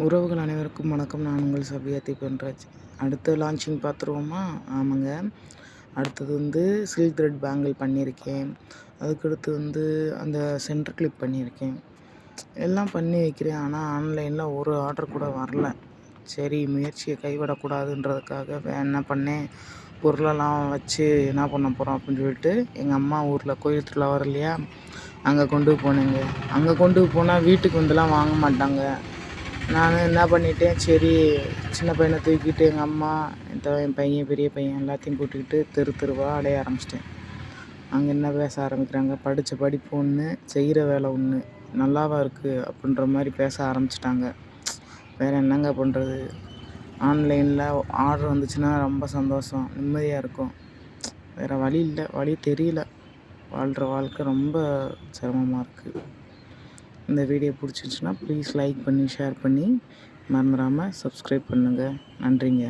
உறவுகள் அனைவருக்கும் வணக்கம். நான் உங்கள் சபியா தீபன்ராஜ். அடுத்த லான்ச்சிங் பார்த்துருவோமா? ஆமாங்க. அடுத்தது சில்க் த்ரெட் பேங்கிள் பண்ணியிருக்கேன். அதுக்கடுத்து அந்த சென்டர் கிளிப் பண்ணியிருக்கேன். எல்லாம் பண்ணி வைக்கிறேன். ஆனால் ஆன்லைனில் ஒரு ஆர்டர் கூட வரல. சரி, முயற்சியை கைவிடக்கூடாதுன்றதுக்காக என்ன பண்ணேன், பொருளெல்லாம் வச்சு என்ன பண்ண போகிறோம் அப்படின்னு சொல்லிட்டு எங்கள் அம்மா ஊரில் கோயில் திருவிழா வரும் இல்லையா, அங்கே கொண்டு போனேங்க. அங்கே கொண்டு போனால் வீட்டுக்கு வந்துலாம் வாங்க மாட்டாங்க. நான் என்ன பண்ணிட்டேன், சரி சின்ன பையனை தூக்கிட்டு எங்கள் அம்மா என் பையன் பெரிய பையன் எல்லாத்தையும் கூட்டிக்கிட்டு தெருவாக அலைய ஆரம்பிச்சிட்டேன். அங்கே என்ன பேச ஆரம்பிக்கிறாங்க, படித்த படிப்பு ஒன்று, செய்கிற வேலை ஒன்று, நல்லாவா இருக்குது அப்படின்ற மாதிரி பேச ஆரம்பிச்சிட்டாங்க. வேறு என்னங்க பண்ணுறது? ஆன்லைனில் ஆர்டர் வந்துச்சுன்னா ரொம்ப சந்தோஷம், நிம்மதியாக இருக்கும். வேறு வழி இல்லை, வழி தெரியல. வாழ்கிற வாழ்க்கை ரொம்ப சிரமமாக இருக்குது. இந்த வீடியோ பிடிச்சிருந்துச்சுன்னா ப்ளீஸ் லைக் பண்ணி ஷேர் பண்ணி மறந்துடாமல் சப்ஸ்கிரைப் பண்ணுங்கள். நன்றிங்க.